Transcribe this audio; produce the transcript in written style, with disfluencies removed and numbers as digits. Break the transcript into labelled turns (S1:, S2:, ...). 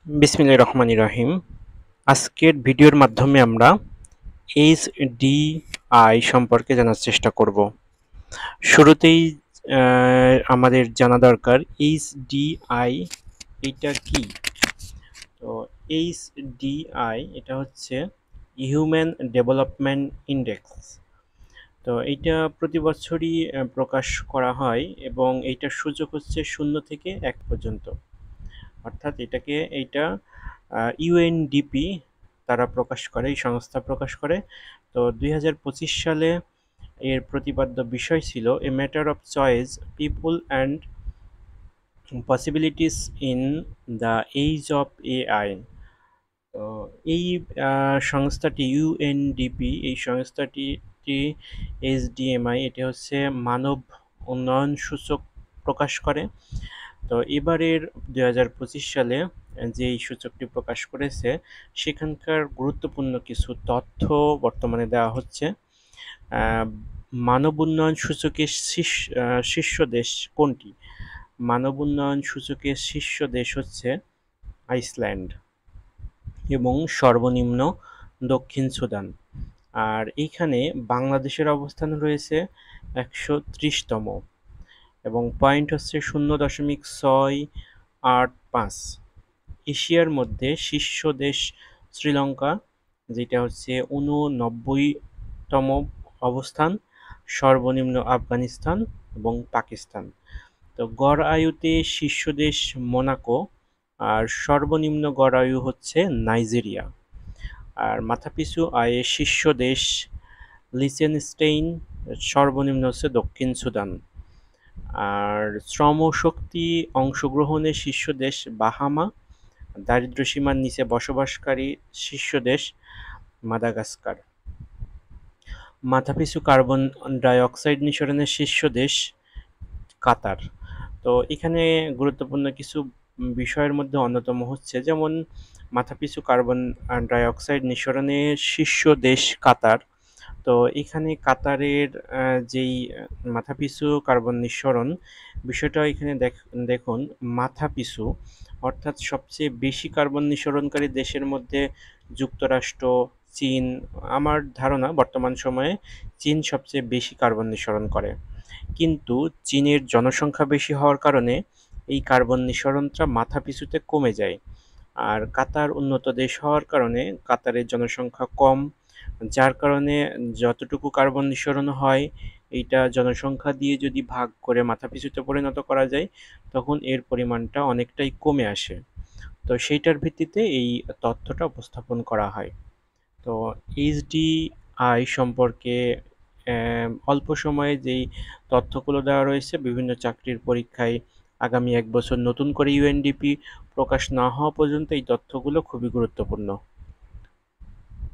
S1: বিসমিল্লাহির রহমানির রহিম। আজকের ভিডিওর মাধ্যমে আমরা এইচডিআই সম্পর্কে জানার চেষ্টা করব। শুরুতেই আমাদের জানা দরকার এইচডিআই এটা কি। তো এইচডিআই এটা হচ্ছে হিউম্যান ডেভেলপমেন্ট ইন্ডেক্স। তো এইটা প্রতি বছরই প্রকাশ করা হয় এবং এইটার সূচক হচ্ছে 0 থেকে 1 পর্যন্ত। অর্থাৎ এইটা ইউএনডিপি তারা প্রকাশ করে, এই সংস্থা প্রকাশ করে। তো 2025 সালে এর প্রতিপাদ্য বিষয় ছিল a matter of choice, people and possibilities in the age of AI. তো এই সংস্থাটি ইউএনডিপি, এই সংস্থাটি এইচডিএমআই, এটি হচ্ছে মানব উন্নয়ন সূচক প্রকাশ করে। তো এবারের 2025 সালে যেই সূচকটি প্রকাশ করেছে সেখানকার গুরুত্বপূর্ণ কিছু তথ্য বর্তমানে দেওয়া হচ্ছে। মানব উন্নয়ন সূচকের শীর্ষ দেশ কোনটি? মানব উন্নয়ন সূচকের শীর্ষ দেশ হচ্ছে আইসল্যান্ড এবং সর্বনিম্ন দক্ষিণ সুদান। আর এইখানে বাংলাদেশের অবস্থান রয়েছে 130তম এবং পয়েন্ট হচ্ছে 0.685। এশিয়ার মধ্যে শীর্ষ দেশ শ্রীলঙ্কা, যেটা হচ্ছে 89তম অবস্থান, সর্বনিম্ন আফগানিস্তান এবং পাকিস্তান। তো গড় আয়ুতে শীর্ষ দেশ মোনাকো, আর সর্বনিম্ন গড় আয়ু হচ্ছে নাইজেরিয়া। আর মাথাপিছু আয়ে শীর্ষ দেশ লিচেনস্টেইন, সর্বনিম্ন হচ্ছে দক্ষিণ সুদান। আর শ্রমশক্তি অংশগ্রহণের শীর্ষ দেশ বাহামা, দারিদ্র্যসীমার নিচে বসবাসকারী শীর্ষ দেশ মাদাগাস্কার। মাথাপিছু কার্বন ডাই অক্সাইড নিঃসরণের শীর্ষ দেশ কাতার। তো এখানে গুরুত্বপূর্ণ কিছু বিষয়ের মধ্যে অন্যতম হচ্ছে, যেমন মাথাপিছু কার্বন ডাই অক্সাইড নিঃসরণের শীর্ষ দেশ কাতার। তো এখানে কাতারের যেই মাথাপিছু কার্বন নিঃসরণ বিষয়টা এখানে দেখুন, মাথাপিছু অর্থাৎ সবচেয়ে বেশি কার্বন নিঃসরণকারী দেশের মধ্যে যুক্তরাষ্ট্র, চীন। আমার ধারণা বর্তমান সময়ে চীন সবচেয়ে বেশি কার্বন নিঃসরণ করে, কিন্তু চীনের জনসংখ্যা বেশি হওয়ার কারণে এই কার্বন নিঃসরণটা মাথাপিছুতে কমে যায়। আর কাতার উন্নত দেশ হওয়ার কারণে কাতারের জনসংখ্যা কম, যার কারণে যতটুকু কার্বন নিঃসরণ হয় এইটা জনসংখ্যা দিয়ে যদি ভাগ করে মাথাপিছুতে পরিণত করা যায় তখন এর পরিমাণটা অনেকটাই কমে আসে। তো সেইটার ভিত্তিতে এই তথ্যটা উপস্থাপন করা হয়। তো এইচডিআই সম্পর্কে অল্প সময়ে যেই তথ্যগুলো দেওয়া রয়েছে, বিভিন্ন চাকরির পরীক্ষায় আগামী 1 বছর নতুন করে ইউএনডিপি প্রকাশ না হওয়া পর্যন্ত এই তথ্যগুলো খুবই গুরুত্বপূর্ণ।